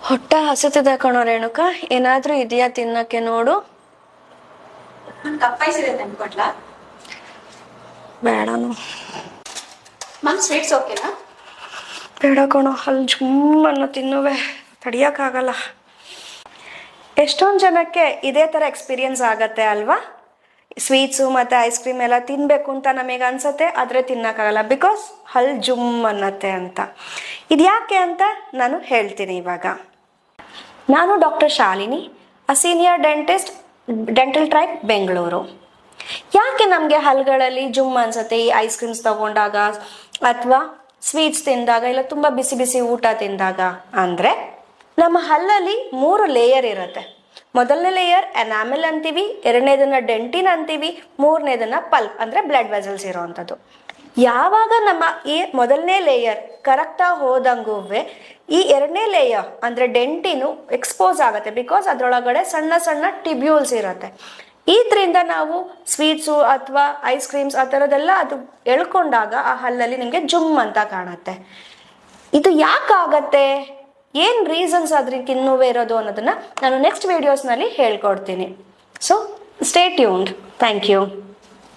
ಹೊಟ್ಟೆ ಹಸಿತಿದೆ ಕಣೋ ರೇಣುಕ, ಏನಾದ್ರೂ ಇದೆಯಾ ತಿನ್ನಕ್ಕೆ ನೋಡು. ಕಪ್ಪಾಯಿಸಿದೆ ತಂದ್ಕೊಡ್ಲಾ? ಬೇಡನು. ಮ್ಯಾಮ್ ಸ್ವೀಟ್ಸ್ ಓಕೆನಾ? ಬೇಡ ಕಣೋ, ಅಲ್ಲಿ ಜುಮ್ ಅನ್ನೋ ತಿನ್ನುವೆ, ತಡಿಯೋಕ್ಕಾಗಲ್ಲ. ಎಷ್ಟೊಂದು ಜನಕ್ಕೆ ಇದೇ ಥರ ಎಕ್ಸ್ಪೀರಿಯನ್ಸ್ ಆಗತ್ತೆ ಅಲ್ವಾ? ಸ್ವೀಟ್ಸು ಮತ್ತು ಐಸ್ ಕ್ರೀಮ್ ಎಲ್ಲ ತಿನ್ನಬೇಕು ಅಂತ ನಮಗೆ ಅನ್ಸತ್ತೆ, ಆದರೆ ತಿನ್ನೋಕ್ಕಾಗಲ್ಲ, ಬಿಕಾಸ್ ಹಲ್ ಜುಮ್ ಅನ್ನತ್ತೆ ಅಂತ. ಇದು ಯಾಕೆ ಅಂತ ನಾನು ಹೇಳ್ತೀನಿ ಇವಾಗ. ನಾನು doctor Shalini, senior dentist, dental tribe Bengaluru. ಯಾಕೆ ನಮಗೆ ಹಲ್ಗಳಲ್ಲಿ ಜುಮ್ ಅನ್ಸುತ್ತೆ ಈ ಐಸ್ ಕ್ರೀಮ್ಸ್ ತಗೊಂಡಾಗ ಅಥವಾ ಸ್ವೀಟ್ಸ್ ತಿಂದಾಗ, ಇಲ್ಲ ತುಂಬ ಬಿಸಿ ಬಿಸಿ ಊಟ ತಿಂದಾಗ ಅಂದರೆ, ನಮ್ಮ ಹಲ್ಲಲ್ಲಿ 3 ಲೇಯರ್ ಇರುತ್ತೆ. ಮೊದಲನೇ ಲೇಯರ್ ಎನಾಮೆಲ್ ಅಂತೀವಿ, ಎರಡನೇದನ್ನ ಡೆಂಟಿನ್ ಅಂತೀವಿ, ಮೂರನೇದನ್ನ ಪಲ್ಪ್ ಅಂದರೆ ಬ್ಲಡ್ ವೆಸಲ್ಸ್ ಇರೋವಂಥದ್ದು. ಯಾವಾಗ ನಮ್ಮ ಈ ಮೊದಲನೇ ಲೇಯರ್ ಕರೆಕ್ಟಾಗಿ ಹೋದಂಗುವೆ ಈ ಎರಡನೇ ಲೇಯರ್ ಅಂದರೆ ಡೆಂಟಿನು ಎಕ್ಸ್ಪೋಸ್ ಆಗುತ್ತೆ, ಬಿಕಾಸ್ ಅದರೊಳಗಡೆ ಸಣ್ಣ ಸಣ್ಣ ಟಿಬ್ಯೂಲ್ಸ್ ಇರುತ್ತೆ. ಇದರಿಂದ ನಾವು ಸ್ವೀಟ್ಸು ಅಥವಾ ಐಸ್ ಕ್ರೀಮ್ಸ್ ಆ ಥರದ್ದೆಲ್ಲ ಅದು ಎಳ್ಕೊಂಡಾಗ ಆ ಹಲ್ಲಲ್ಲಿ ನಿಮಗೆ ಜುಮ್ ಅಂತ ಕಾಣುತ್ತೆ. ಇದು ಯಾಕಾಗತ್ತೆ, ಏನು ರೀಸನ್ಸ್ ಅದಕ್ಕೆ ಇನ್ನೂ ಇರೋದು ಅನ್ನೋದನ್ನು ನಾನು ನೆಕ್ಸ್ಟ್ ವೀಡಿಯೋಸ್ನಲ್ಲಿ ಹೇಳ್ಕೊಡ್ತೀನಿ. So stay tuned. Thank you.